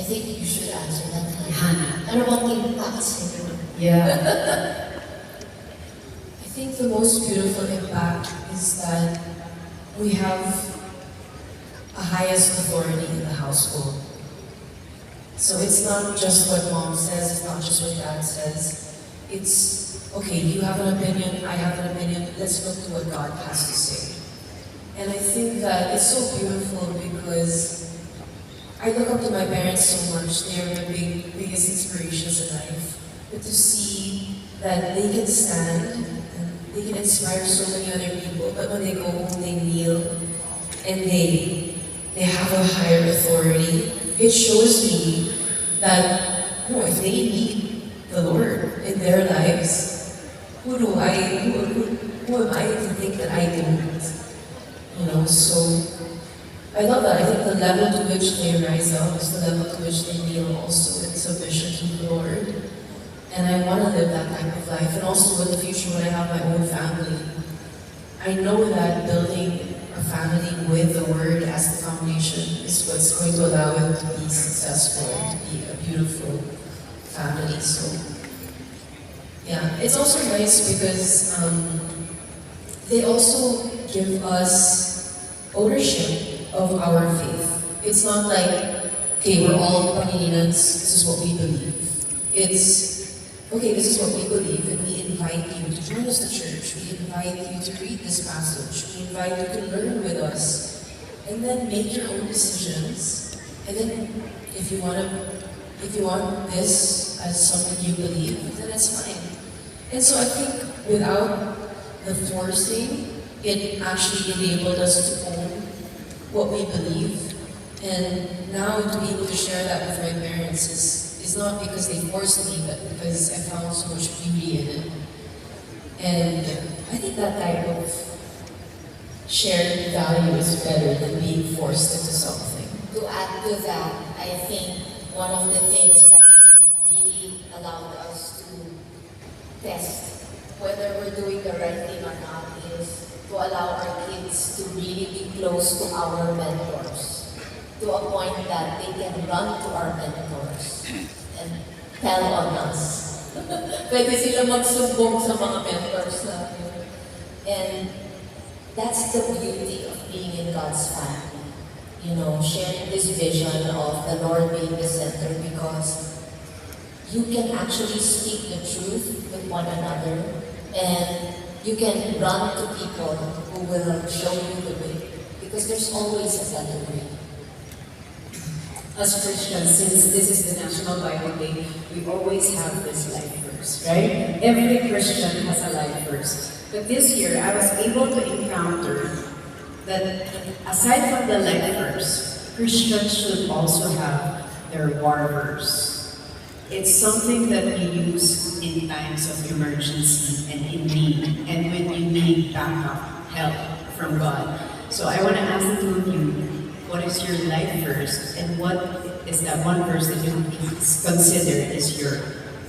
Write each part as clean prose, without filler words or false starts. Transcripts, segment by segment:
I think you should answer that. Hannah. Ano bang impact sa'yo? Yeah. I think the most beautiful impact is that we have a highest authority in the household. So it's not just what mom says, it's not just what dad says. It's, okay, you have an opinion, I have an opinion, let's look to what God has to say. And I think that it's so beautiful because I look up to my parents so much. They are my biggest inspirations in life. But to see that they can stand, and they can inspire so many other people, but when they go home, they kneel, and they have a higher authority. It shows me that, oh, if they need the Lord in their lives, who am I to think that I don't? You know, so I love that. I think the level to which they rise up is the level to which they kneel also in submission to the Lord. And I want to live that type of life. And also in the future when I have my own family, I know that building a family with the Word as the foundation is what's going to allow it to be successful and to be a beautiful family. So, yeah. It's also nice because they also give us ownership of our faith. It's not like, okay, we're all Pangininans, this is what we believe. It's, okay, this is what we believe, and we invite you to join us to church. We invite you to read this passage. We invite you to learn with us. And then make your own decisions. And then if you want this as something you believe, then that's fine. And so I think without the forcing, it actually enabled us to own what we believe. And now to be able to share that with my parents is not because they forced me, but because I found so much beauty in it. And I think that type of shared value is better than being forced into something. To add to that, I think one of the things that really allowed us to test whether we're doing the right thing or not is to allow our kids to really be close to our mentors, to a point that they can run to our mentors and tell on us. Pwede sila magsumbong sa mga mentors natin. And that's the beauty of being in God's family. You know, sharing this vision of the Lord being the center, because you can actually speak the truth with one another, and you can run to people who will show you the way, because there's always a better way. As Christians, since this is the National Bible Day, we always have this life verse, right? Every Christian has a life verse. But this year, I was able to encounter that aside from the life verse, Christians should also have their war verse. It's something that we use in times of emergency and in need, and when you need backup, help from God. So I want to ask the two of you, what is your life verse, and what is that one verse that you consider is your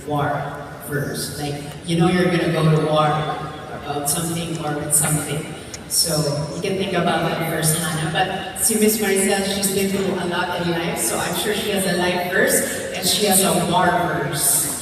war verse? Like, you know you're going to go to war about something or with something. So you can think about that verse, Hannah. But see, Miss Maricel, she's been through a lot in life, so I'm sure she has a life verse and she has a war verse.